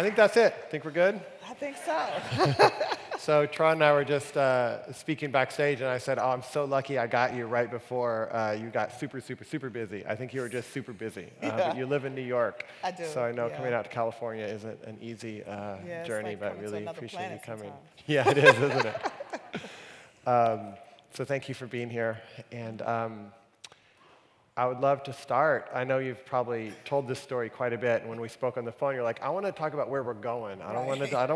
I think that's it. Think we're good? I think so. So Tron and I were just speaking backstage, and I said, oh, I'm so lucky I got you right before you got super, super, super busy. I think you were just super busy. But you live in New York. I do. So I know coming out to California isn't an easy journey, but really appreciate you coming. Yeah, it is, isn't it? So thank you for being here. And I would love to start. I know you've probably told this story quite a bit, and when we spoke on the phone, you're like, I want to talk about where we're going. I don't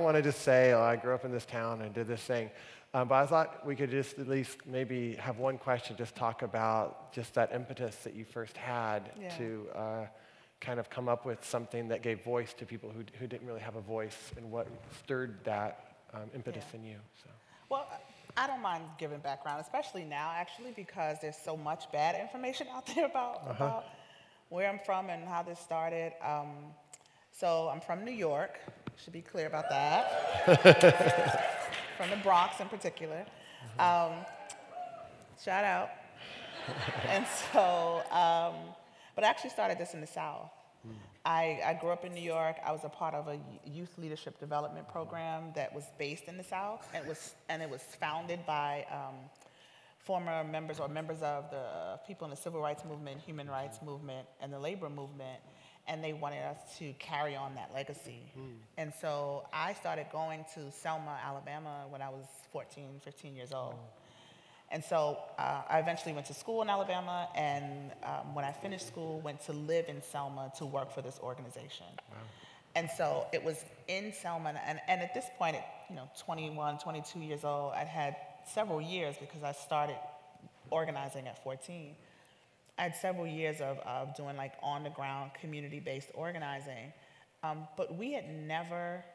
want to just say, oh, I grew up in this town and did this thing. But I thought we could just at least maybe have one question, just talk about just that impetus that you first had to kind of come up with something that gave voice to people who didn't really have a voice, and what stirred that impetus in you. So. Well, I don't mind giving background, especially now, actually, because there's so much bad information out there about where I'm from and how this started. So I'm from New York. Should be clear about that. From the Bronx in particular. Shout out. And so, but I actually started this in the South. I grew up in New York. I was a part of a youth leadership development program that was based in the South, and it was founded by former members or members of the people in the civil rights movement, human rights movement, and the labor movement, and they wanted us to carry on that legacy. And so I started going to Selma, Alabama when I was 14, 15 years old. And so I eventually went to school in Alabama, and when I finished school, went to live in Selma to work for this organization. Wow. And so it was in Selma, and at this point, at 21, 22 years old, I'd had several years, because I started organizing at 14. I had several years of doing like on-the-ground, community-based organizing, but we had never,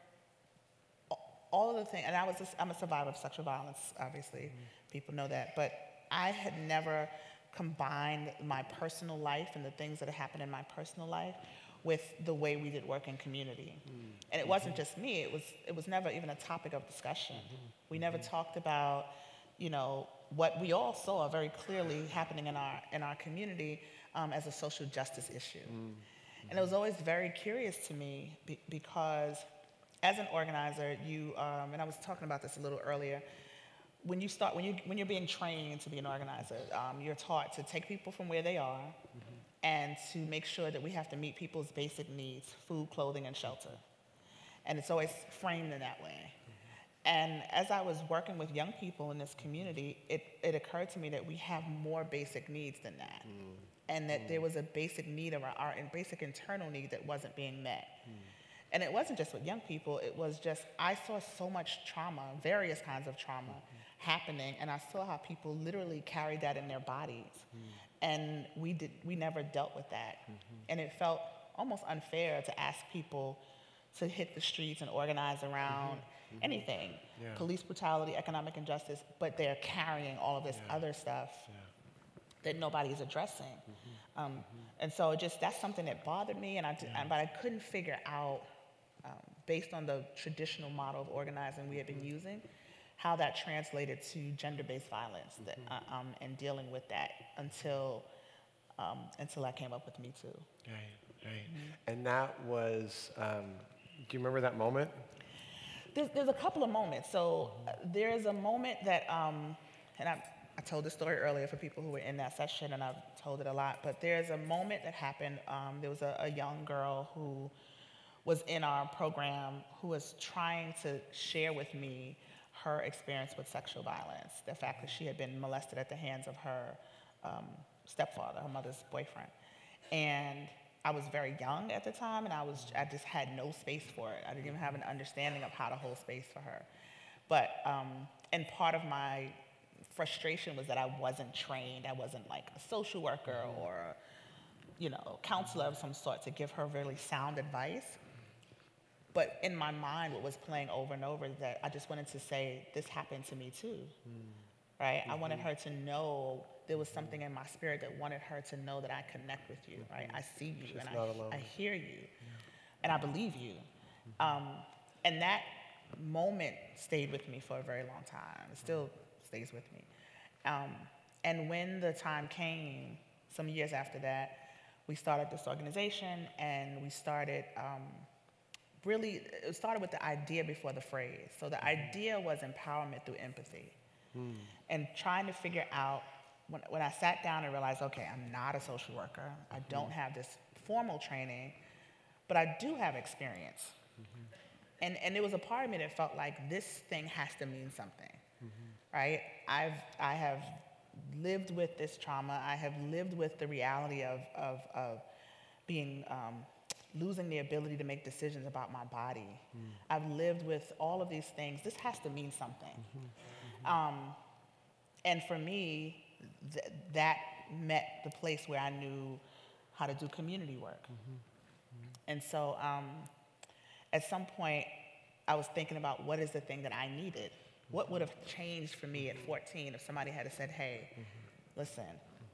all of the things, and I'm a survivor of sexual violence, obviously. People know that, but I had never combined my personal life and the things that had happened in my personal life with the way we did work in community. And it wasn't just me, it was never even a topic of discussion. We never talked about, what we all saw very clearly happening in our community as a social justice issue. And it was always very curious to me because as an organizer, and I was talking about this a little earlier, when you're being trained to be an organizer, you're taught to take people from where they are and to make sure that we have to meet people's basic needs: food, clothing, and shelter. And it's always framed in that way. And as I was working with young people in this community, it occurred to me that we have more basic needs than that. And that there was a basic need of our basic internal need that wasn't being met. And it wasn't just with young people, it was just, I saw so much trauma, various kinds of trauma happening, and I saw how people literally carried that in their bodies. And we never dealt with that. And it felt almost unfair to ask people to hit the streets and organize around anything, police brutality, economic injustice, but they're carrying all of this other stuff that nobody's addressing. And so that's something that bothered me, but I couldn't figure out, based on the traditional model of organizing we had been using, how that translated to gender-based violence and dealing with that until I came up with Me Too. Right. And that was, do you remember that moment? There's a couple of moments. So there's a moment that, and I told this story earlier for people who were in that session, and I've told it a lot, but there's a moment that happened. There was a young girl who was in our program who was trying to share with me her experience with sexual violence, the fact that she had been molested at the hands of her stepfather, her mother's boyfriend. And I was very young at the time, and I just had no space for it. I didn't even have an understanding of how to hold space for her. But, and part of my frustration was that I wasn't trained. I wasn't like a social worker or counselor of some sort to give her really sound advice. But in my mind, what was playing over and over is that I just wanted to say, this happened to me too, right? I wanted her to know there was something in my spirit that wanted her to know that I connect with you, right? I see you, and I hear you, and I believe you. And that moment stayed with me for a very long time. It still stays with me. And when the time came, some years after that, we started this organization, and we started really, it started with the idea before the phrase. So the idea was empowerment through empathy. And trying to figure out, when I sat down and realized, okay, I'm not a social worker. I don't have this formal training, but I do have experience. And there was a part of me that felt like this thing has to mean something, right? I have lived with this trauma. I have lived with the reality of being, losing the ability to make decisions about my body. I've lived with all of these things. This has to mean something. And for me, that met the place where I knew how to do community work. And so at some point, I was thinking about what is the thing that I needed? What would have changed for me at 14 if somebody had said, hey, listen,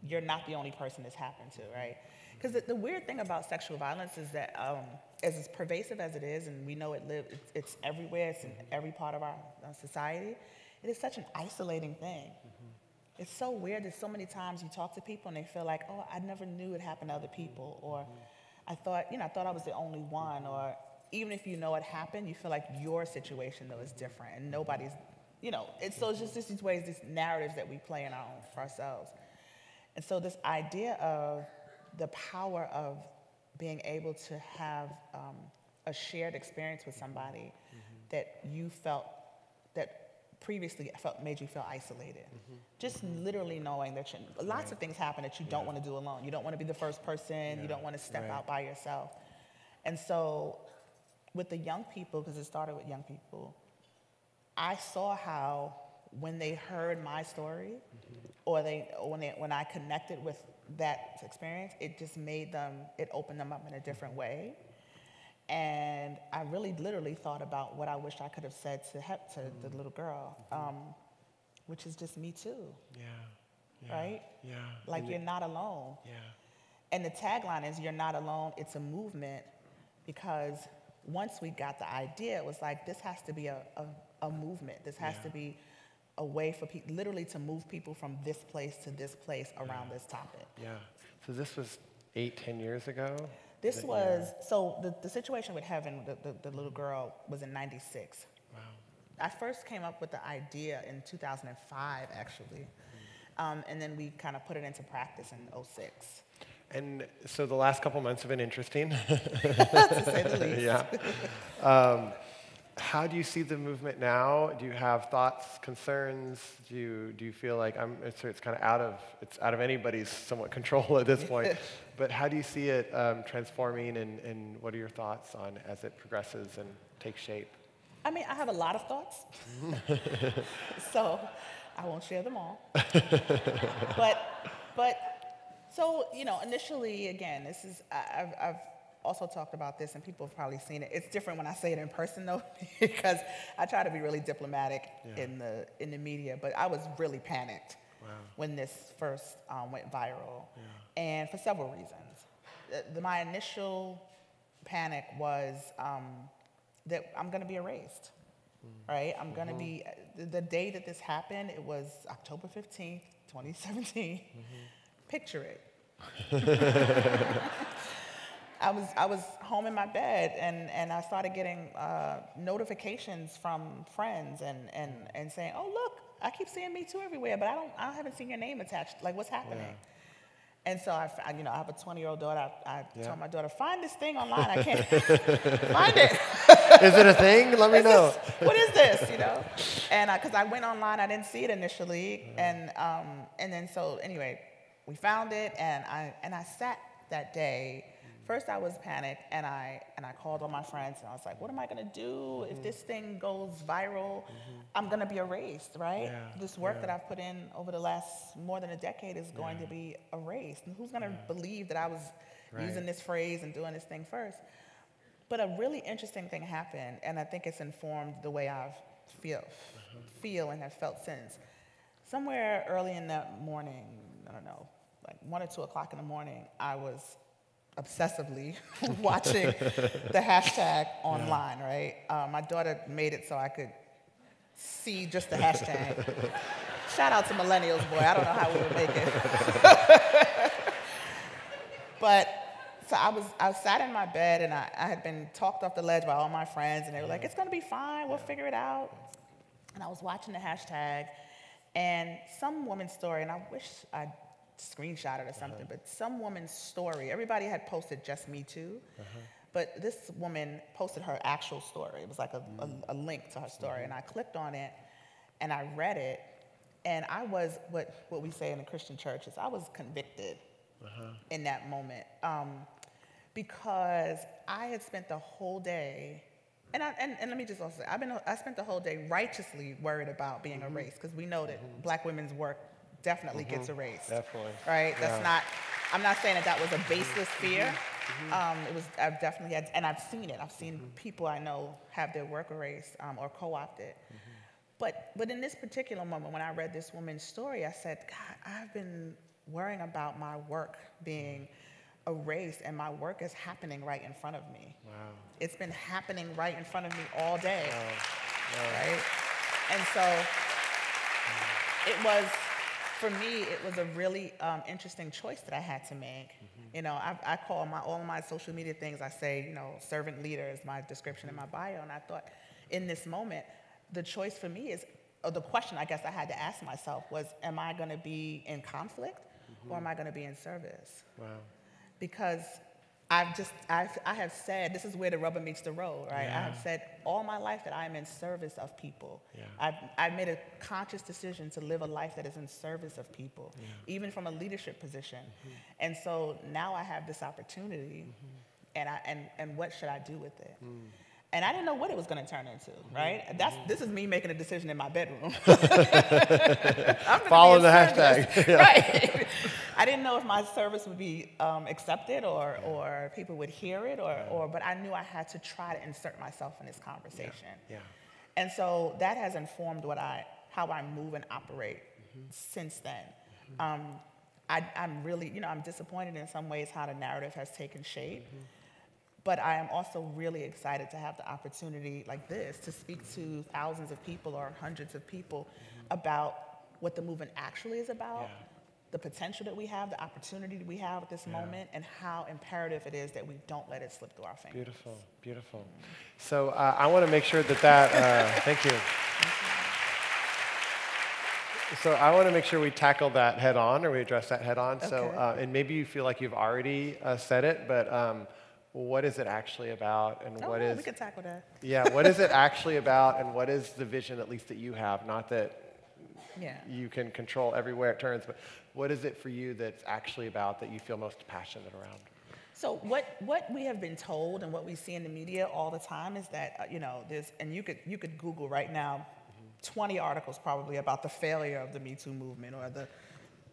you're not the only person this happened to, right? Because the weird thing about sexual violence is that as pervasive as it is, and we know it's everywhere, it's in every part of our society, it is such an isolating thing. It's so weird that so many times you talk to people and they feel like, oh, I never knew it happened to other people, or I thought I was the only one, or even if you know it happened, you feel like your situation, though, is different, and nobody's, so it's just these ways, these narratives that we play in for ourselves. And so this idea of the power of being able to have a shared experience with somebody that you felt, that previously made you feel isolated. Just literally knowing that lots of things happen that you don't want to do alone. You don't want to be the first person. You don't want to step out by yourself. And so with the young people, because it started with young people, I saw how when they heard my story, or when I connected with that experience, it just it opened them up in a different way. And I really literally thought about what I wish I could have said to the little girl, which is just me too. Right? Like, you're not alone. And the tagline is, you're not alone, it's a movement, because once we got the idea, it was like, this has to be a movement. This has to be a way for people, literally, to move people from this place to this place around this topic. So this was 8-10 years ago? This was, so the situation with Heaven, the little girl, was in '96. Wow. I first came up with the idea in 2005, actually. And then we kind of put it into practice in '06. And so the last couple months have been interesting. To say the least. How do you see the movement now? Do you have thoughts, concerns? Do you feel like it's kind of out of anybody's somewhat control at this point? But how do you see it transforming, and what are your thoughts on as it progresses and takes shape? I mean, I have a lot of thoughts, so I won't share them all. But so, initially, again, this is I've also talked about this, and people have probably seen it. It's different when I say it in person, though, because I try to be really diplomatic in the media. But I was really panicked when this first went viral, and for several reasons. My initial panic was that I'm going to be erased, right? I'm going to be, the day that this happened, it was October 15th, 2017. Picture it. I was home in my bed, and I started getting notifications from friends and saying, oh, look, I keep seeing Me Too everywhere, but I haven't seen your name attached. Like, what's happening? And so I have a 20-year-old daughter. I told my daughter, find this thing online. I can't find it. Is it a thing? Let me know. What is this? And because I went online, I didn't see it initially, and then so anyway, we found it, and I sat that day. First, I was panicked, and I called all my friends, and I was like, what am I going to do if this thing goes viral? I'm going to be erased, right? This work that I've put in over the last more than a decade is going to be erased. And who's going to believe that I was using this phrase and doing this thing first? But a really interesting thing happened, and I think it's informed the way I feel and have felt since. Somewhere early in that morning, I don't know, like 1 or 2 o'clock in the morning, I was obsessively watching the hashtag online, right? My daughter made it so I could see just the hashtag. Shout out to millennials, boy. I don't know how we would make it. But So I sat in my bed, and I had been talked off the ledge by all my friends, and they were like, it's going to be fine, we'll figure it out. And I was watching the hashtag, and some woman's story, and I wish I'd screenshot it or something, but some woman's story, everybody had posted just Me Too, but this woman posted her actual story. It was like a link to her story, and I clicked on it, and I read it, and I was, what we say in the Christian churches, I was convicted in that moment, because I had spent the whole day, and let me just also say, I spent the whole day righteously worried about being erased, because we know that Black women's work definitely gets erased. Definitely. Right? That's not, I'm not saying that was a baseless fear. I've definitely had, and I've seen it. I've seen people I know have their work erased or co-opted. But in this particular moment, when I read this woman's story, I said, God, I've been worrying about my work being erased, and my work is happening right in front of me. Wow. It's been happening right in front of me all day. Wow. Right? And so it was, for me, it was a really interesting choice that I had to make. You know, I call all of my social media things, I say, you know, servant leader is my description in my bio. And I thought, in this moment, the choice for me is, or the question I guess I had to ask myself was, am I going to be in conflict or am I going to be in service? Wow. Because I have said, this is where the rubber meets the road, right? Yeah. I have said all my life that I am in service of people. Yeah. I've made a conscious decision to live a life that is in service of people, even from a leadership position. And so now I have this opportunity, and what should I do with it? And I didn't know what it was going to turn into, right? This is me making a decision in my bedroom. Follow the hashtag. Right. I didn't know if my service would be accepted or people would hear it, but I knew I had to try to insert myself in this conversation. Yeah. And so that has informed how I move and operate since then. I'm really, I'm disappointed in some ways how the narrative has taken shape. But I am also really excited to have the opportunity like this to speak to thousands of people or hundreds of people about what the movement actually is about, the potential that we have, the opportunity that we have at this moment, and how imperative it is that we don't let it slip through our fingers. Beautiful, beautiful. So I want to make sure that thank you. So I want to make sure we tackle that head on, or we address that head on. Okay. So, and maybe you feel like you've already said it, but what is it actually about, and we can tackle that. Yeah, what is it actually about, and what is the vision, at least that you have? Not that you can control everywhere it turns, but what is it for you that's actually about that you feel most passionate around? So what we have been told and what we see in the media all the time is that there's, and you could Google right now 20 articles probably about the failure of the Me Too movement or the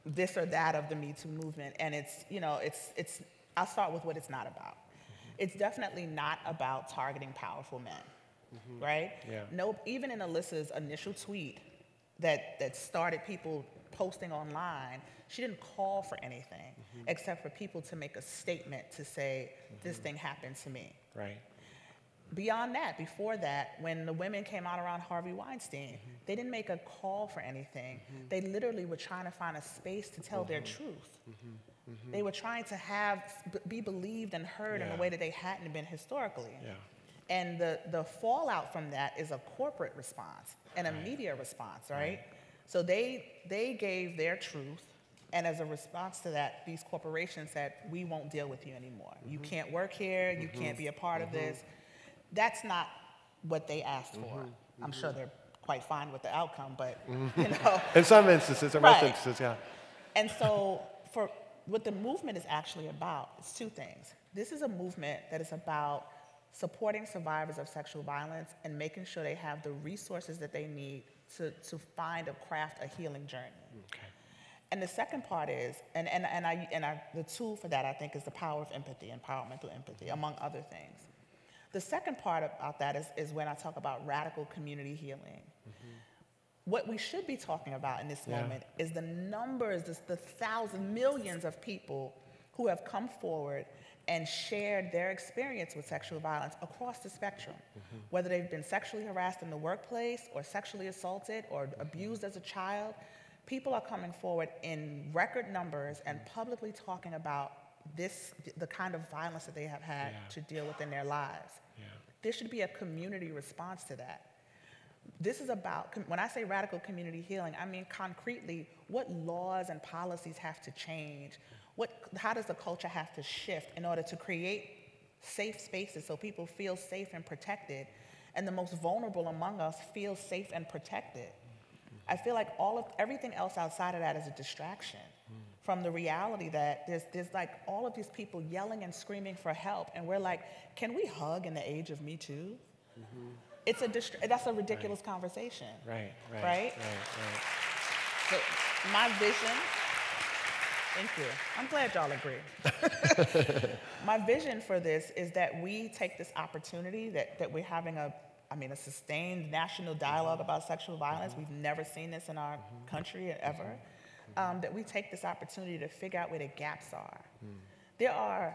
this or that of the Me Too movement, and it's I'll start with what it's not about. It's definitely not about targeting powerful men, right? Yeah. No, even in Alyssa's initial tweet that started people posting online, she didn't call for anything except for people to make a statement to say, this thing happened to me. Right. Beyond that, before that, when the women came out around Harvey Weinstein, they didn't make a call for anything. They literally were trying to find a space to tell their truth. They were trying to be believed and heard in a way that they hadn't been historically. Yeah. And the fallout from that is a corporate response and a media response, right? So they gave their truth, and as a response to that, these corporations said, we won't deal with you anymore. You can't work here, you can't be a part of this. That's not what they asked for. I'm sure they're quite fine with the outcome, but in some instances, or most instances, yeah. And so what the movement is actually about is two things. This is a movement that is about supporting survivors of sexual violence and making sure they have the resources that they need to find or craft a healing journey. Okay. And the second part is, the tool for that I think is the power of empathy, empowerment through empathy, among other things. The second part about that is when I talk about radical community healing. What we should be talking about in this moment is the numbers, the thousands, millions of people who have come forward and shared their experience with sexual violence across the spectrum, whether they've been sexually harassed in the workplace or sexually assaulted or abused as a child. People are coming forward in record numbers and publicly talking about the kind of violence that they have had to deal with in their lives. There should be a community response to that. This is about, when I say radical community healing, I mean concretely, what laws and policies have to change? How does the culture have to shift in order to create safe spaces so people feel safe and protected, and the most vulnerable among us feel safe and protected? I feel like everything else outside of that is a distraction from the reality that there's like all of these people yelling and screaming for help, and we're like, can we hug in the age of Me Too? That's a ridiculous conversation. Right? So my vision, thank you. I'm glad y'all agree. My vision for this is that we take this opportunity that we're having a sustained national dialogue about sexual violence. We've never seen this in our country ever. That we take this opportunity to figure out where the gaps are. There are,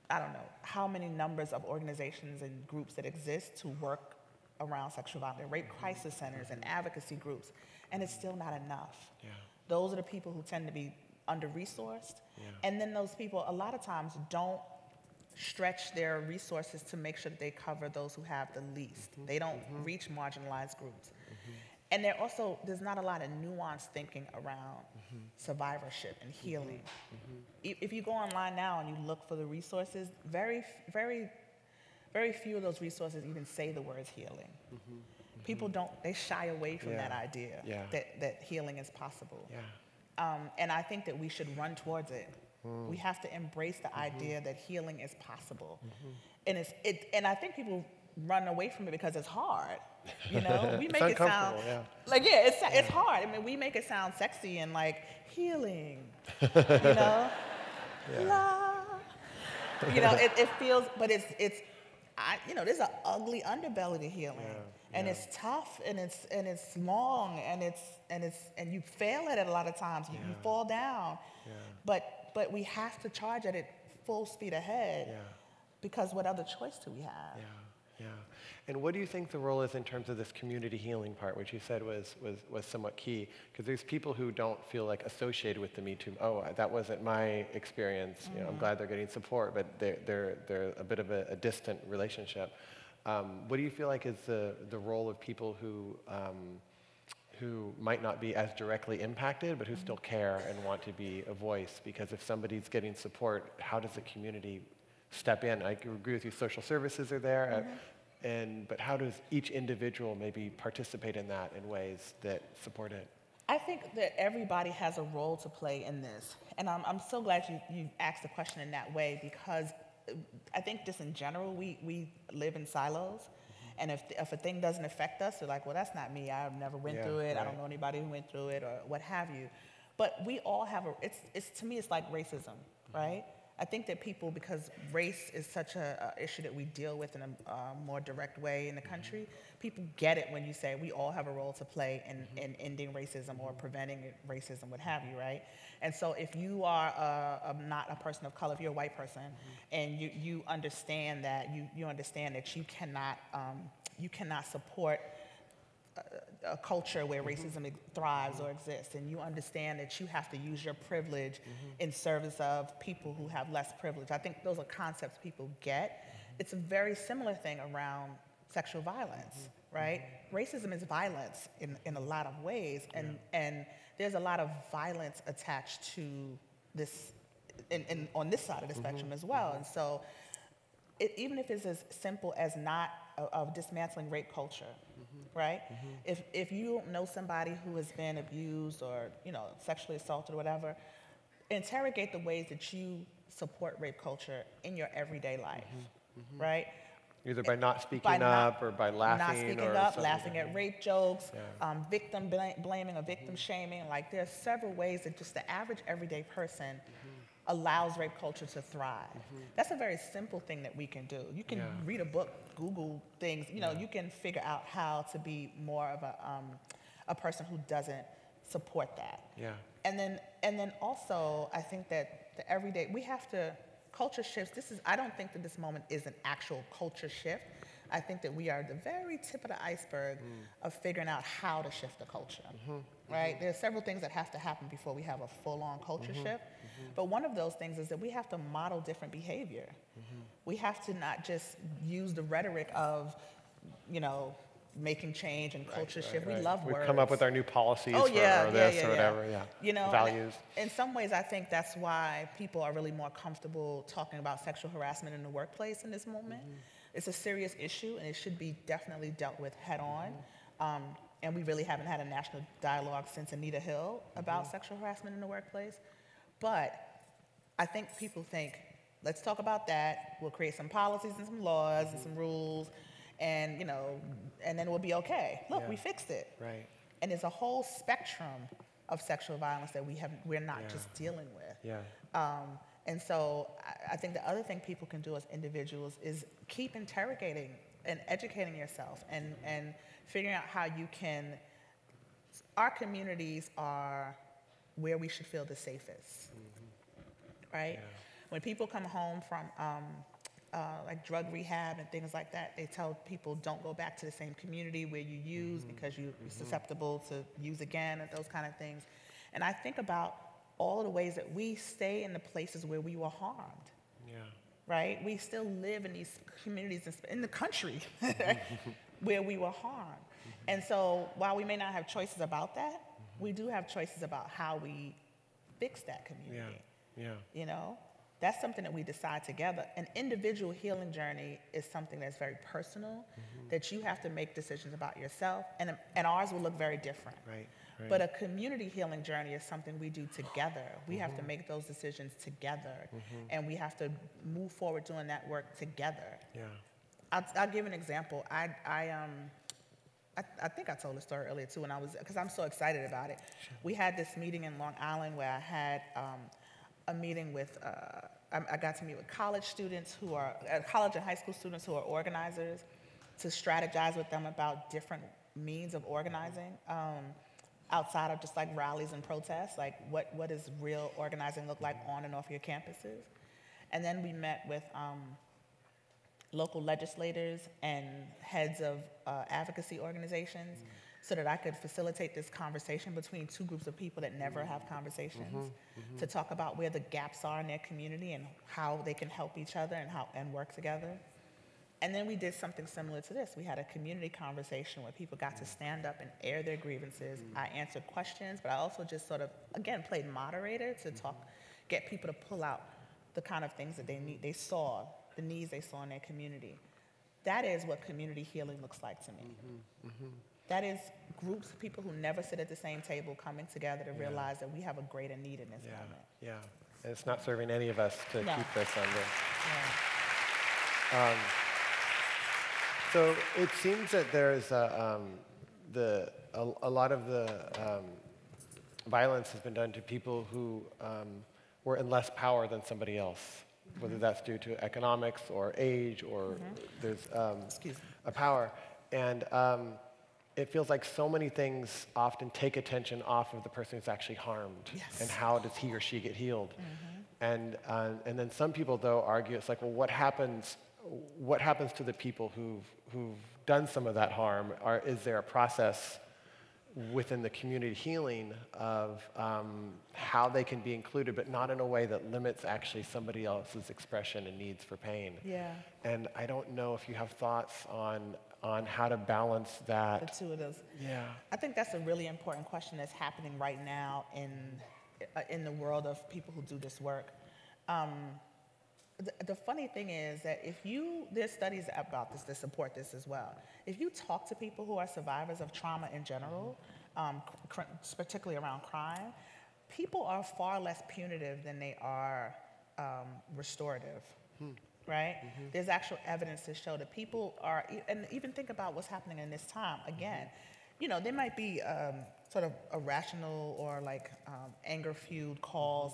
I don't know, how many numbers of organizations and groups that exist to work around sexual violence, rape crisis centers and advocacy groups, and it's still not enough. Those are the people who tend to be under-resourced, and then those people a lot of times don't stretch their resources to make sure that they cover those who have the least. They don't reach marginalized groups. And there's not a lot of nuanced thinking around survivorship and healing. If you go online now and you look for the resources, very, very, very few of those resources even say the words healing. People they shy away from that idea that healing is possible. And I think that we should run towards it. We have to embrace the idea that healing is possible. And I think people run away from it because it's hard. You know, we make it sound it's hard. I mean, we make it sound sexy and like healing. You know, it feels, but there's an ugly underbelly to healing, and it's tough, and it's long, and you fail at it a lot of times. You fall down, but we have to charge at it full speed ahead, because what other choice do we have? And what do you think the role is in terms of this community healing part, which you said was somewhat key? Because there's people who don't feel like associated with the Me Too. Oh, that wasn't my experience. You know, I'm glad they're getting support, but they're a bit of a distant relationship. What do you feel like is the role of people who might not be as directly impacted, but who still care and want to be a voice? Because if somebody's getting support, how does the community step in? I agree with you, social services are there, but how does each individual maybe participate in that in ways that support it? I think that everybody has a role to play in this. And I'm so glad you asked the question in that way, because I think just in general, we live in silos. And if a thing doesn't affect us, we're like, well, that's not me. I never went through it. I don't know anybody who went through it, or what have you. But we all have to me, it's like racism, right? I think that people, because race is such an issue that we deal with in a more direct way in the country, people get it when you say we all have a role to play in ending racism or preventing racism, what have you, right? And so if you are not a person of color, if you're a white person, and you understand that, you understand that you cannot support a culture where racism thrives or exists, and you understand that you have to use your privilege in service of people who have less privilege. I think those are concepts people get. It's a very similar thing around sexual violence, right? Racism is violence in a lot of ways, and there's a lot of violence attached to this on this side of the spectrum as well. And so even if it's as simple as not of dismantling rape culture, right? If you know somebody who has been abused or sexually assaulted or whatever, interrogate the ways that you support rape culture in your everyday life, right? Either by not speaking up or by laughing. Not speaking up, laughing at rape jokes, victim blaming or victim shaming. Like, there are several ways that just the average everyday person allows rape culture to thrive. That's a very simple thing that we can do. You can read a book, Google things, you can figure out how to be more of a person who doesn't support that. And then also, I think that the everyday, we have to, culture shifts, I don't think that this moment is an actual culture shift. I think that we are the very tip of the iceberg of figuring out how to shift the culture, right? There are several things that have to happen before we have a full-on culture shift. But one of those things is that we have to model different behavior. We have to not just use the rhetoric of, you know, making change and culture shift. We love words. We come up with our new policies for this or whatever, You know, values. In some ways, I think that's why people are really more comfortable talking about sexual harassment in the workplace in this moment. It's a serious issue, and it should be definitely dealt with head on. And we really haven't had a national dialogue since Anita Hill about sexual harassment in the workplace. But I think people think, let's talk about that. We'll create some policies and some laws and some rules, and you know, and then we'll be okay. Look, we fixed it. Right. And there's a whole spectrum of sexual violence that we're not just dealing with. Yeah. And so I think the other thing people can do as individuals is keep interrogating and educating yourself and figuring out how you can. Our communities are where we should feel the safest, right? Yeah. When people come home from like drug rehab and things like that, they tell people don't go back to the same community where you use because you're susceptible to use again and those kind of things. And I think about all of the ways that we stay in the places where we were harmed. Yeah. Right? We still live in these communities in the country where we were harmed. And so while we may not have choices about that, we do have choices about how we fix that community. Yeah. You know? That's something that we decide together. An individual healing journey is something that's very personal, that you have to make decisions about yourself, and ours will look very different. Right. But a community healing journey is something we do together. We have to make those decisions together, and we have to move forward doing that work together. Yeah. I'll give an example. I think I told the story earlier too, because I'm so excited about it. Sure. We had this meeting in Long Island where I had a meeting with, I got to meet with college students college and high school students who are organizers, to strategize with them about different means of organizing outside of just like rallies and protests, like what does real organizing look like on and off your campuses. And then we met with local legislators and heads of advocacy organizations so that I could facilitate this conversation between two groups of people that never have conversations to talk about where the gaps are in their community and how they can help each other and work together. And then we did something similar to this. We had a community conversation where people got to stand up and air their grievances. I answered questions, but I also just sort of, again, played moderator to get people to pull out the kind of things that the needs they saw in their community. That is what community healing looks like to me. That is groups of people who never sit at the same table coming together to realize that we have a greater need in this moment. Yeah, and it's not serving any of us to keep this under. So it seems that there's a lot of the violence has been done to people who were in less power than somebody else, whether that's due to economics or age or there's a power. And it feels like so many things often take attention off of the person who's actually harmed, and how does he or she get healed. And then some people, though, argue it's like, well, what happens to the people who've done some of that harm? Is there a process within the community healing of how they can be included, but not in a way that limits actually somebody else's expression and needs for pain? Yeah. And I don't know if you have thoughts on how to balance that. The two of those. Yeah. I think that's a really important question that's happening right now in the world of people who do this work. The funny thing is that there's studies about this that support this as well. If you talk to people who are survivors of trauma in general, particularly around crime, people are far less punitive than they are restorative. Right? There's actual evidence to show that people are, and even think about what's happening in this time. Again, you know, there might be sort of irrational or like anger-fueled calls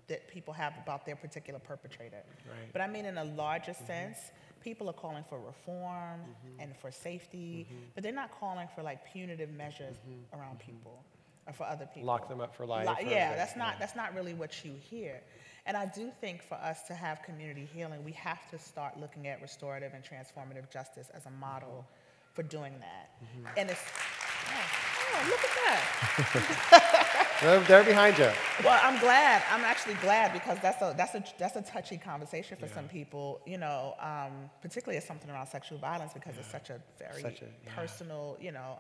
that people have about their particular perpetrator. Right. But I mean, in a larger sense, people are calling for reform and for safety, but they're not calling for like punitive measures around people. or for other people. Lock them up for life. Yeah, that's not really what you hear. And I do think for us to have community healing, we have to start looking at restorative and transformative justice as a model for doing that. And it's, look at that. They're behind you. Well, I'm glad. I'm actually glad because that's a touchy conversation for some people, you know, particularly as something around sexual violence because it's such a very personal, you know,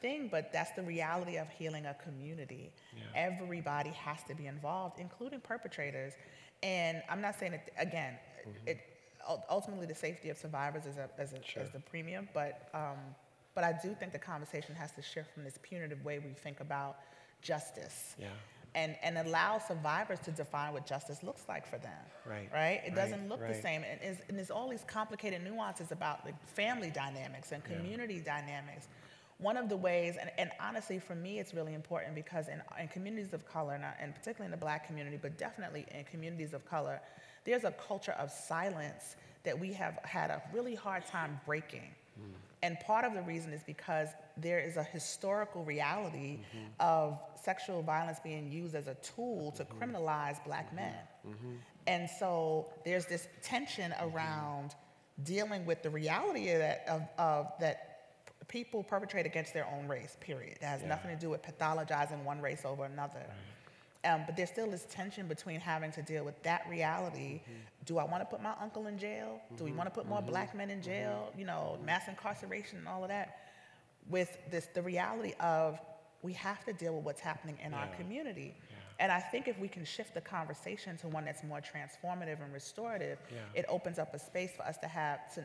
thing, but that's the reality of healing a community. Everybody has to be involved, including perpetrators. And I'm not saying it again. Ultimately, the safety of survivors is the premium, but I do think the conversation has to shift from this punitive way we think about justice, and allow survivors to define what justice looks like for them. Right? It doesn't look the same, and there's all these complicated nuances about like family dynamics and community dynamics. One of the ways, and honestly for me it's really important because in communities of color, and particularly in the Black community, but definitely in communities of color, there's a culture of silence that we have had a really hard time breaking. And part of the reason is because there is a historical reality of sexual violence being used as a tool to criminalize Black men. And so there's this tension around dealing with the reality of that people perpetrate against their own race, period. It has nothing to do with pathologizing one race over another. But there's still this tension between having to deal with that reality. Do I want to put my uncle in jail? Do we want to put more Black men in jail? You know, mass incarceration and all of that. With the reality of we have to deal with what's happening in our community. And I think if we can shift the conversation to one that's more transformative and restorative, it opens up a space for us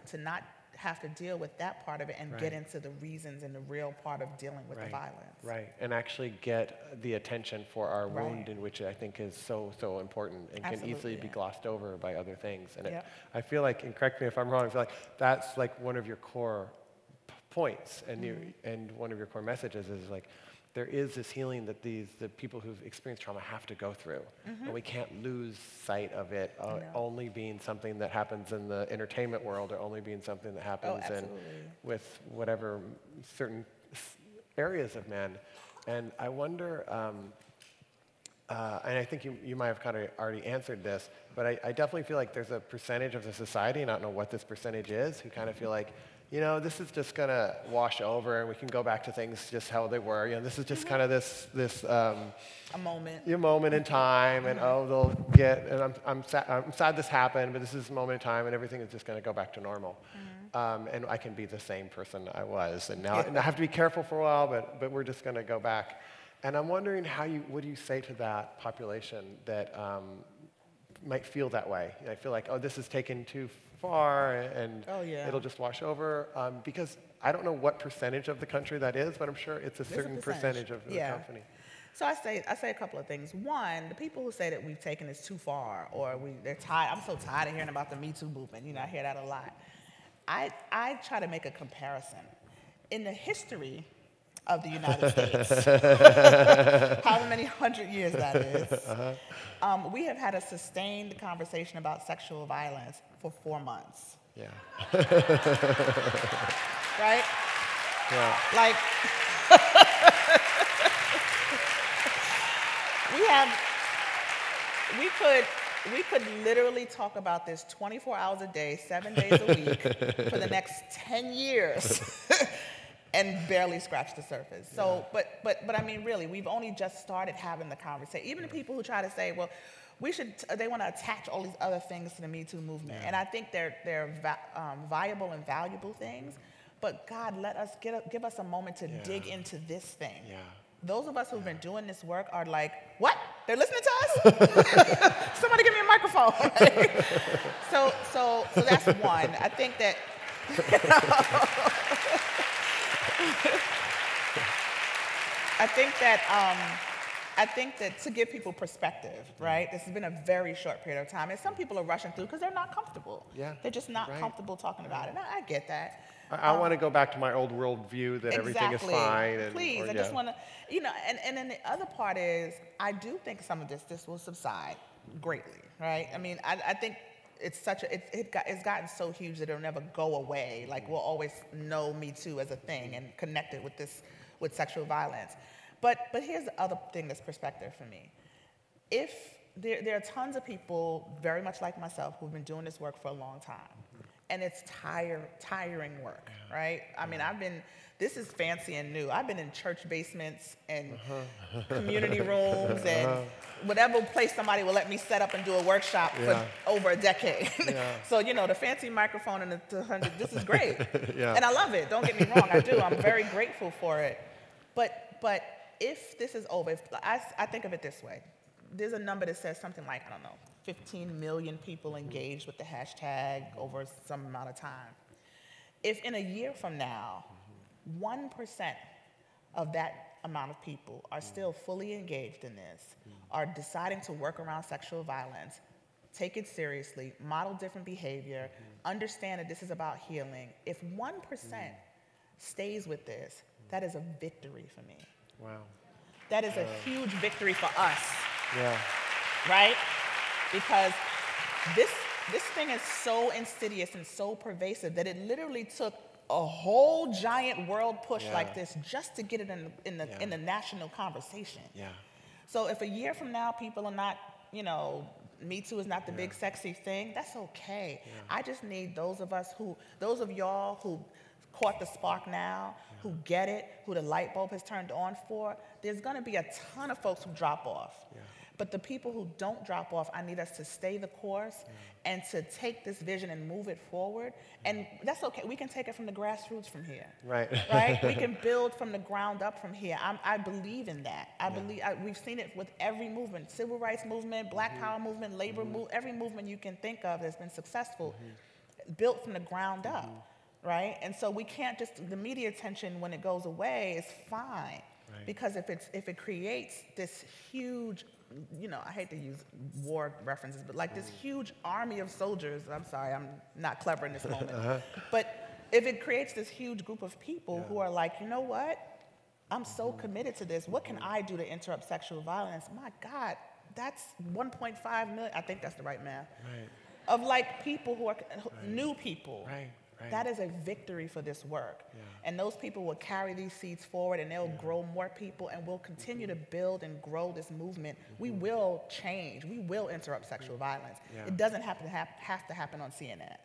to not have to deal with that part of it and get into the reasons and the real part of dealing with the violence. And actually get the attention for our wound, in which I think is so important and can easily be glossed over by other things. And I feel like, and correct me if I'm wrong, I feel like that's like one of your core points and one of your core messages is like, there is this healing that the people who've experienced trauma have to go through. And we can't lose sight of it only being something that happens in the entertainment world or only being something that happens with whatever certain areas of men. And I wonder, and I think you might have kind of already answered this, but I definitely feel like there's a percentage of the society, and I don't know what this percentage is, who kind of feel like, you know, this is just going to wash over and we can go back to things just how they were. You know, this is just kind of this a moment. Your moment in time, and they'll get, and I'm sad this happened, but this is a moment in time and everything is just going to go back to normal. And I can be the same person I was. And now and I have to be careful for a while, but we're just going to go back. And I'm wondering what do you say to that population that might feel that way? You know, I feel like, this is taken too far and it'll just wash over. Because I don't know what percentage of the country that is, but I'm sure it's a certain percentage of the company. So I say a couple of things. One, the people who say that we've taken this too far or they're tired. I'm so tired of hearing about the Me Too movement. You know, I hear that a lot. I try to make a comparison. In the history of the United States, however many 100 years that is, we have had a sustained conversation about sexual violence for 4 months. Right? Like, we could literally talk about this 24 hours a day, 7 days a week for the next 10 years and barely scratch the surface. So, but I mean, really, we've only just started having the conversation. Even the people who try to say, well, they want to attach all these other things to the Me Too movement. And I think they're viable and valuable things. But God, give us a moment to dig into this thing. Those of us who've been doing this work are like, what? They're listening to us? Somebody give me a microphone. Right? So that's one. I think that, I think that to give people perspective, right? This has been a very short period of time. And some people are rushing through because they're not comfortable. They're just not comfortable talking about it. And I get that. I want to go back to my old world view that everything is fine. And, Please, I just want to, you know, and then the other part is, I do think some of this will subside greatly, right? I mean, I think it's gotten so huge that it'll never go away. Like we'll always know Me Too as a thing and connect it with sexual violence. But here's the other thing that's perspective for me. If there are tons of people very much like myself who've been doing this work for a long time, and it's tiring work, right? I mean, this is fancy and new. I've been in church basements and community rooms and whatever place somebody will let me set up and do a workshop for over a decade. So, the fancy microphone and the 200, this is great. And I love it, don't get me wrong, I do. I'm very grateful for it. But if this is over, I think of it this way. There's a number that says something like, I don't know, 15 million people engaged with the hashtag over some amount of time. If in a year from now, 1% of that amount of people are still fully engaged in this, are deciding to work around sexual violence, take it seriously, model different behavior, understand that this is about healing, if 1% stays with this, that is a victory for me. Wow. That is a huge victory for us. Yeah. Right? Because this thing is so insidious and so pervasive that it literally took a whole giant world push like this just to get it in the national conversation. Yeah. So if a year from now people are not, Me Too is not the big sexy thing, that's okay. Yeah. I just need those of y'all who caught the spark now, who get it, who the light bulb has turned on for. There's going to be a ton of folks who drop off. Yeah. But the people who don't drop off, I need us to stay the course and to take this vision and move it forward. And that's okay. We can take it from the grassroots from here. Right. Right? We can build from the ground up from here. I believe in that. We've seen it with every movement, civil rights movement, Black Power movement, labor movement, every movement you can think of that's been successful, built from the ground up. Right? And so we can't the media attention when it goes away is fine. Right. Because if it creates this huge, I hate to use war references, but like this huge army of soldiers, I'm sorry, I'm not clever in this moment, but if it creates this huge group of people who are like, you know what, I'm so committed to this, what can I do to interrupt sexual violence? My God, that's 1.5 million, I think that's the right math, of like people who are new people. Right. Right. That is a victory for this work. Yeah. And those people will carry these seeds forward and they'll grow more people and we'll continue to build and grow this movement. We will change. We will interrupt sexual violence. Yeah. It doesn't have to happen on CNN.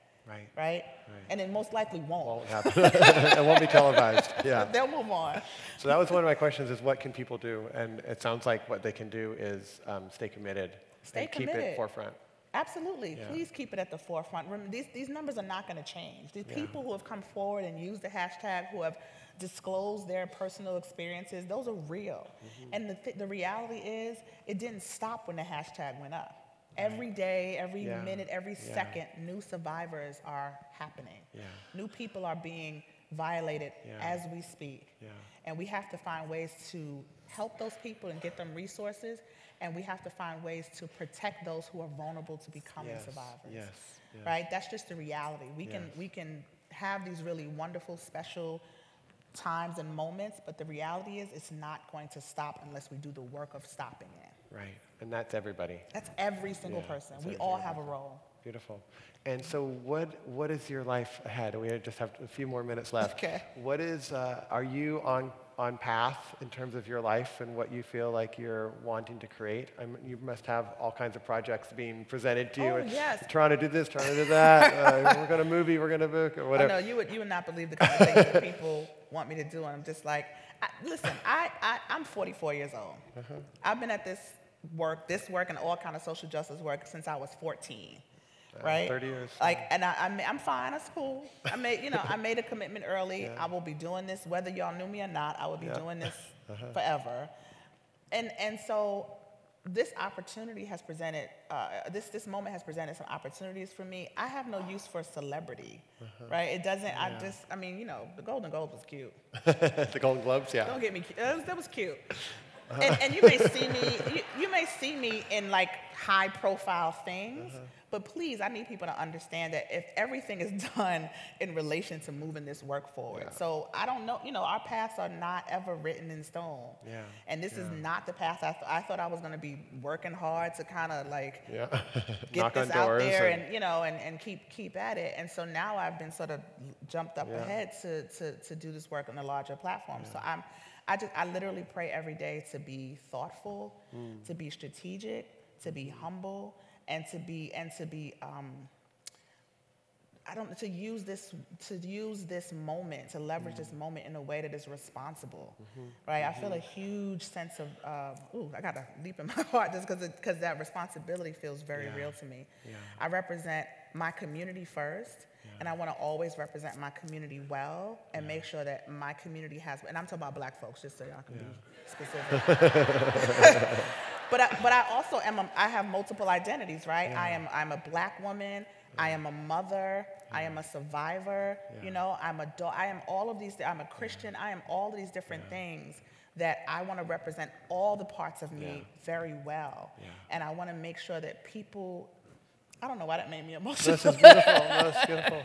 Right? And it most likely won't happen. It won't be televised. Yeah. They'll move on. So that was one of my questions is what can people do? And it sounds like what they can do is stay committed. Keep it forefront. Absolutely. Yeah. Please keep it at the forefront. Remember, these numbers are not going to change. These people who have come forward and used the hashtag, who have disclosed their personal experiences, those are real. And the reality is, it didn't stop when the hashtag went up. Every day, every minute, every second, new survivors are happening. Yeah. New people are being violated as we speak. Yeah. And we have to find ways to help those people and get them resources. And we have to find ways to protect those who are vulnerable to becoming survivors. Yes. Right? That's just the reality. We can have these really wonderful, special times and moments, but the reality is it's not going to stop unless we do the work of stopping it. Right. And that's everybody. That's every single person. We all have a role. Beautiful. And so what is your life ahead? We just have a few more minutes left. Okay. What is, are you on path in terms of your life and what you feel like you're wanting to create? You must have all kinds of projects being presented to you. Oh, yes. Trying to do this, trying to do that. We're going to movie, we're going to book, or whatever. Oh, no, you would not believe the kind of things that people want me to do. And I'm just like, listen, I'm 44 years old. I've been at this work and all kind of social justice work since I was 14. Right? 30 years. Like, and I'm fine. It's cool. I made a commitment early. Yeah. I will be doing this, whether y'all knew me or not. I will be doing this forever. And so this opportunity has presented. This moment has presented some opportunities for me. I have no use for celebrity, right? It doesn't. The Golden Globes was cute. The Golden Globes, yeah. Don't get me. That was cute. And you may see me in like high-profile things. But please, I need people to understand that if everything is done in relation to moving this work forward. So I don't know, our paths are not ever written in stone. And this is not the path I thought I was going to be working hard to kind of like get this out there and keep at it. And so now I've been sort of jumped up ahead to do this work on a larger platform. So I literally pray every day to be thoughtful, to be strategic, to be humble, and to use this moment, to leverage this moment in a way that is responsible, right? I feel a huge sense of, I got a leap in my heart just because that responsibility feels very real to me. I represent my community first, and I want to always represent my community well and make sure that my community has, and I'm talking about Black folks, just so y'all can be specific. But I also I have multiple identities, right? I'm a Black woman, I am a mother, I am a survivor, I'm a dog, I am all of these, I'm a Christian, I am all of these different things that I want to represent all the parts of me very well. And I want to make sure that people, I don't know why that made me emotional. This is beautiful, that's beautiful,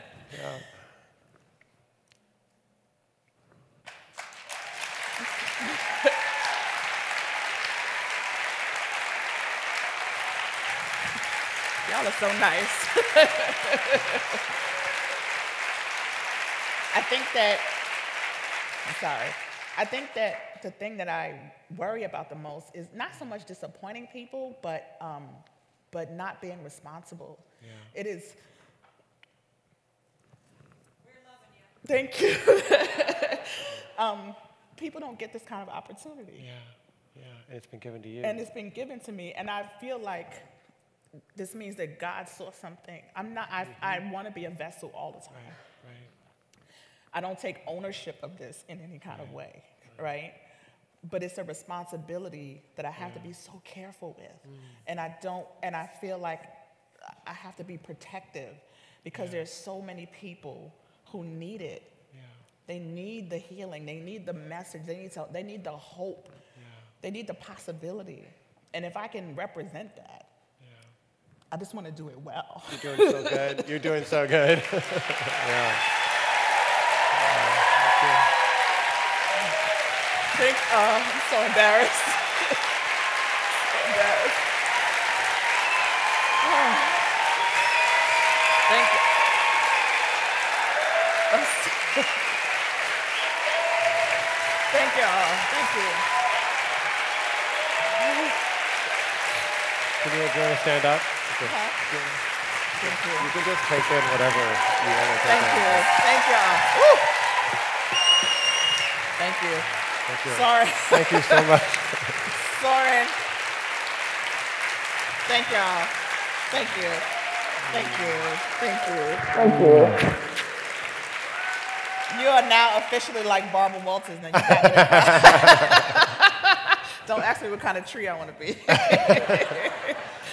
Y'all are so nice. I think that the thing that I worry about the most is not so much disappointing people, but not being responsible. It is. We're loving you. Thank you. People don't get this kind of opportunity. And it's been given to you. And it's been given to me, and I feel like this means that God saw something. I want to be a vessel all the time. I don't take ownership of this in any kind of way, right? But it's a responsibility that I have to be so careful with. And I feel like I have to be protective because there's so many people who need it. They need the healing, they need the message, they need the hope, they need the possibility. And if I can represent that, I just want to do it well. You're doing so good. You're doing so good. I'm so embarrassed. Thank you. Thank y'all. Thank you. Do you want to stand up? Thank you. You can just take in whatever you want to take in. Thank you. Thank y'all. Woo! Thank you. Thank you. Sorry. Thank you so much. Soren. Thank y'all. Thank you. Thank you. Thank you. Thank you. You are now officially like Barbara Walters. Now you got it. Don't ask me what kind of tree I want to be.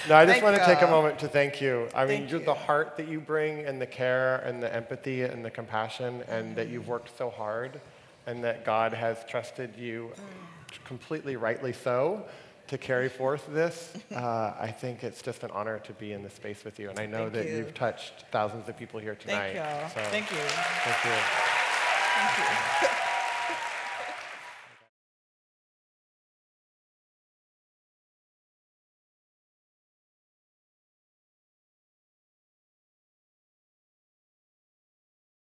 No, I just want to take a moment to thank you. I mean, the heart that you bring and the care and the empathy and the compassion and that you've worked so hard and that God has trusted you completely rightly so to carry forth this. I think it's just an honor to be in this space with you. And I know that you've touched thousands of people here tonight. Thank y'all. So, thank you. Thank you. Thank you.